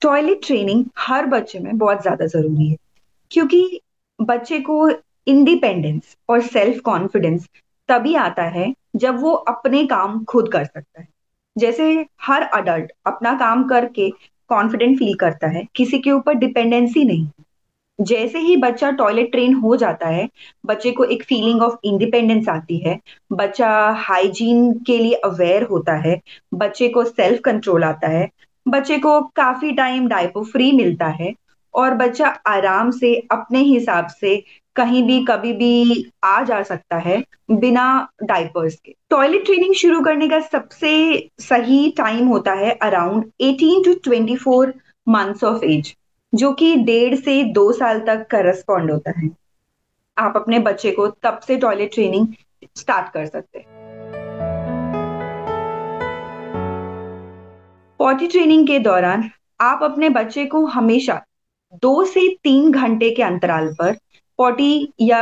Toilet training हर बच्चे में बहुत ज़्यादा ज़रूरी है, क्योंकि बच्चे को इंडिपेंडेंस और सेल्फ कॉन्फिडेंस तभी आता है जब वो अपने काम खुद कर सकता है। जैसे हर अडल्ट अपना काम करके कॉन्फिडेंट फील करता है, किसी के ऊपर डिपेंडेंसी नहीं। जैसे ही बच्चा टॉयलेट ट्रेन हो जाता है, बच्चे को एक फीलिंग ऑफ इंडिपेंडेंस आती है, बच्चा हाइजीन के लिए अवेयर होता है, बच्चे को सेल्फ कंट्रोल आता है, बच्चे को काफ़ी टाइम डायपर फ्री मिलता है और बच्चा आराम से अपने हिसाब से कहीं भी, कभी भी आ जा सकता है, बिना डायपर्स के। टॉयलेट ट्रेनिंग शुरू करने का सबसे सही टाइम होता है around 18 to 24 months of age, जो कि 1.5 से 2 साल तक करस्पॉन्ड होता है। आप अपने बच्चे को तब से टॉयलेट ट्रेनिंग स्टार्ट कर सकते हैं। पॉटी ट्रेनिंग के दौरान आप अपने बच्चे को हमेशा 2 से 3 घंटे के अंतराल पर पॉटी या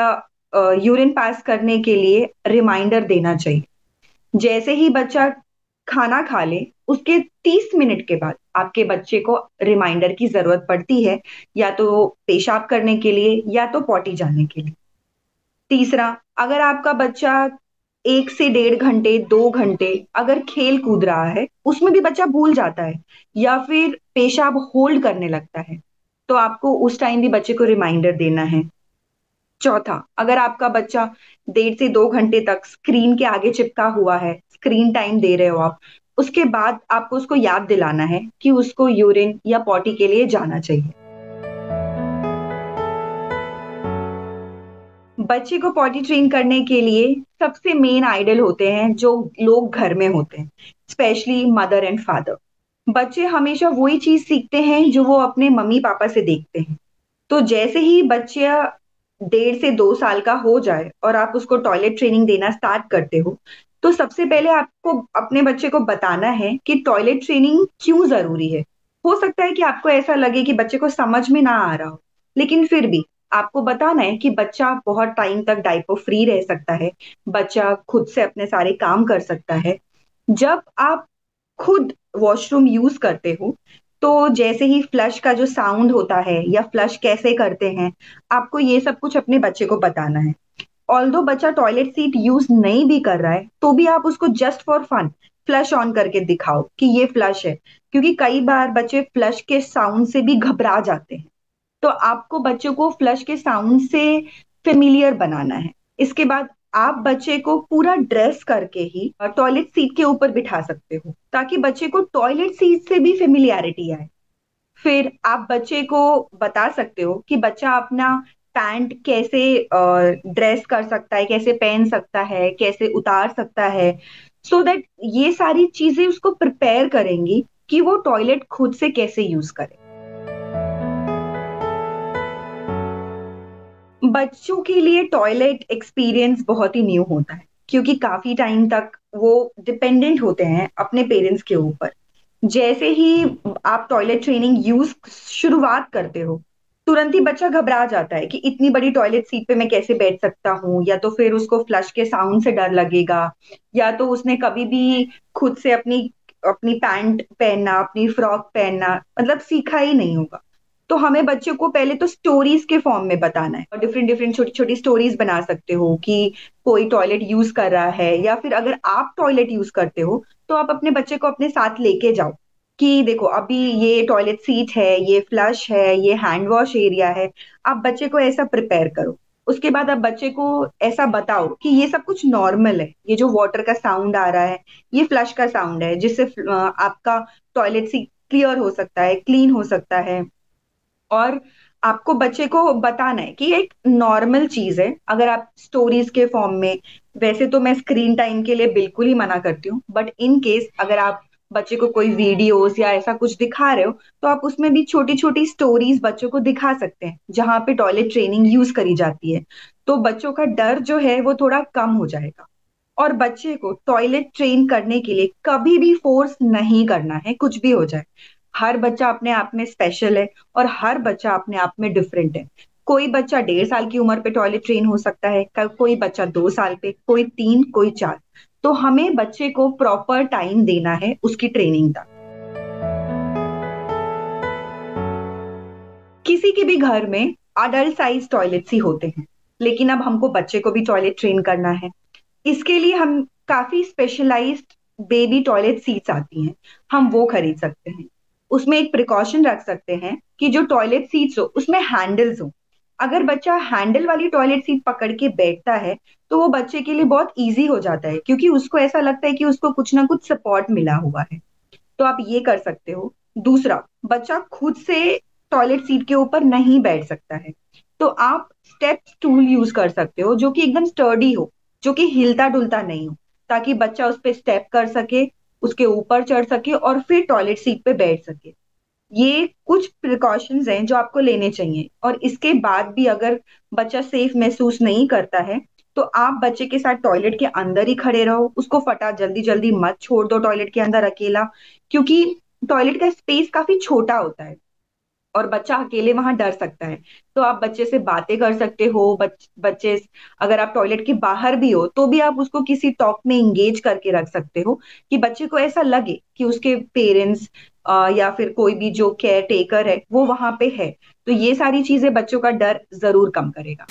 यूरिन पास करने के लिए रिमाइंडर देना चाहिए। जैसे ही बच्चा खाना खा ले, उसके 30 मिनट के बाद आपके बच्चे को रिमाइंडर की ज़रूरत पड़ती है, या तो पेशाब करने के लिए या तो पॉटी जाने के लिए। तीसरा, अगर आपका बच्चा 1 से 1.5 घंटे, 2 घंटे अगर खेल-कूद रहा है, उसमें भी बच्चा भूल जाता है या फिर पेशाब होल्ड करने लगता है, तो आपको उस टाइम भी बच्चे को रिमाइंडर देना है। चौथा, अगर आपका बच्चा 1.5 से 2 घंटे तक स्क्रीन के आगे चिपका हुआ है, स्क्रीन टाइम दे रहे हो आप, उसके बाद आपको उसको याद दिलाना है कि उसको यूरिन या पॉटी के लिए जाना चाहिए। बच्चे को पॉटी ट्रेन करने के लिए सबसे मेन आइडल होते हैं जो लोग घर में होते हैं, स्पेशली मदर एंड फादर। बच्चे हमेशा वही चीज़ सीखते हैं जो वो अपने मम्मी-पापा से देखते हैं। तो जैसे ही बच्चा 1.5 से 2 साल का हो जाए और आप उसको टॉयलेट ट्रेनिंग देना स्टार्ट करते हो, तो सबसे पहले आपको अपने बच्चे को बताना है कि टॉयलेट ट्रेनिंग क्यों ज़रूरी है। हो सकता है कि आपको ऐसा लगे कि बच्चे को समझ में ना आ रहा हो, लेकिन फिर भी आपको बताना है कि बच्चा बहुत टाइम तक डायपर फ्री रह सकता है, बच्चा खुद से अपने सारे काम कर सकता है। जब आप खुद वॉशरूम यूज़ करते हो, तो जैसे ही फ्लश का जो साउंड होता है या फ्लश कैसे करते हैं, आपको ये सब कुछ अपने बच्चे को बताना है। ऑल्दो बच्चा टॉयलेट सीट यूज़ नहीं भी कर रहा है, तो भी आप उसको just for fun flush on करके दिखाओ कि ये फ्लश है, क्योंकि कई बार बच्चे फ्लश के साउंड से भी घबरा जाते हैं। तो आपको बच्चों को फ्लश के साउंड से फ़ेमिलियर बनाना है। इसके बाद आप बच्चे को पूरा ड्रेस करके ही टॉयलेट सीट के ऊपर बिठा सकते हो, ताकि बच्चे को टॉयलेट सीट से भी फ़ेमिलियरिटी आए। फिर आप बच्चे को बता सकते हो कि बच्चा अपना पैंट कैसे ड्रेस कर सकता है, कैसे पहन सकता है, कैसे उतार सकता है, सो दैट ये सारी चीज़ें उसको प्रिपेयर करेंगी कि वो टॉयलेट खुद से कैसे यूज़ करे। बच्चों के लिए टॉयलेट एक्सपीरियंस बहुत ही न्यू होता है, क्योंकि काफ़ी टाइम तक वो डिपेंडेंट होते हैं अपने पेरेंट्स के ऊपर। जैसे ही आप टॉयलेट ट्रेनिंग शुरुआत करते हो, तुरंत ही बच्चा घबरा जाता है कि इतनी बड़ी टॉयलेट सीट पे मैं कैसे बैठ सकता हूँ, या तो फिर उसको फ्लश के साउंड से डर लगेगा, या तो उसने कभी भी खुद से अपनी अपनी पैंट पहनना, अपनी फ्रॉक पहनना मतलब सीखा ही नहीं होगा। तो हमें बच्चों को पहले तो स्टोरीज़ के फॉर्म में बताना है, और डिफरेंट-डिफरेंट छोटी-छोटी स्टोरीज़ बना सकते हो कि कोई टॉयलेट यूज़ कर रहा है, या फिर अगर आप टॉयलेट यूज़ करते हो, तो आप अपने बच्चे को अपने साथ लेके जाओ कि देखो अभी ये टॉयलेट सीट है, ये फ्लश है, ये हैंड वॉश एरिया है। आप बच्चे को ऐसा प्रिपेयर करो। उसके बाद आप बच्चे को ऐसा बताओ कि ये सब कुछ नॉर्मल है। ये जो वाटर का साउंड आ रहा है, ये फ्लश का साउंड है, जिससे आपका टॉयलेट सीट क्लियर हो सकता है, क्लीन हो सकता है। और आपको बच्चे को बताना है कि ये एक नॉर्मल चीज़ है। अगर आप स्टोरीज़ के फॉर्म में, वैसे तो मैं स्क्रीन टाइम के लिए बिल्कुल ही मना करती हूँ, बट इन केस अगर आप बच्चे को कोई वीडियोज़ या ऐसा कुछ दिखा रहे हो, तो आप उसमें भी छोटी-छोटी स्टोरीज़ बच्चों को दिखा सकते हैं, जहाँ पे टॉयलेट ट्रेनिंग यूज़ करी जाती है। तो बच्चों का डर जो है वो थोड़ा कम हो जाएगा। और बच्चे को टॉयलेट ट्रेन करने के लिए कभी भी फ़ोर्स नहीं करना है, कुछ भी हो जाए। हर बच्चा अपने आप में स्पेशल है और हर बच्चा अपने आप में डिफरेंट है। कोई बच्चा 1.5 साल की उम्र पे टॉयलेट ट्रेन हो सकता है, कोई बच्चा 2 साल पे, कोई 3, कोई 4। तो हमें बच्चे को प्रॉपर टाइम देना है उसकी ट्रेनिंग तक। किसी के भी घर में अडल्ट साइज टॉयलेट्स ही होते हैं, लेकिन अब हमको बच्चे को भी टॉयलेट ट्रेन करना है। इसके लिए हम काफी स्पेशलाइज्ड बेबी टॉयलेट सीट्स आती हैं, हम वो खरीद सकते हैं। उसमें एक प्रिकॉशन रख सकते हैं कि जो टॉयलेट सीट्स हो उसमें हैंडल्स हो। अगर बच्चा हैंडल वाली टॉयलेट सीट पकड़ के बैठता है तो वो बच्चे के लिए बहुत ईजी हो जाता है, क्योंकि उसको ऐसा लगता है कि उसको कुछ ना कुछ सपोर्ट मिला हुआ है। तो आप ये कर सकते हो। दूसरा, बच्चा खुद से टॉयलेट सीट के ऊपर नहीं बैठ सकता है, तो आप स्टेप स्टूल यूज कर सकते हो जो कि एकदम स्टर्डी हो, जो कि हिलता डुलता नहीं हो, ताकि बच्चा उस पर स्टेप कर सके, उसके ऊपर चढ़ सके और फिर टॉयलेट सीट पे बैठ सके। ये कुछ प्रिकॉशंस हैं जो आपको लेने चाहिए। और इसके बाद भी अगर बच्चा सेफ महसूस नहीं करता है, तो आप बच्चे के साथ टॉयलेट के अंदर ही खड़े रहो, उसको फटा जल्दी जल्दी मत छोड़ दो टॉयलेट के अंदर अकेला, क्योंकि टॉयलेट का स्पेस काफी छोटा होता है और बच्चा अकेले वहां डर सकता है। तो आप बच्चे से बातें कर सकते हो, बच्चे, अगर आप टॉयलेट के बाहर भी हो तो भी आप उसको किसी टॉक में इंगेज करके रख सकते हो, कि बच्चे को ऐसा लगे कि उसके पेरेंट्स या फिर कोई भी जो केयर टेकर है वो वहां पे है। तो ये सारी चीजें बच्चों का डर जरूर कम करेगा।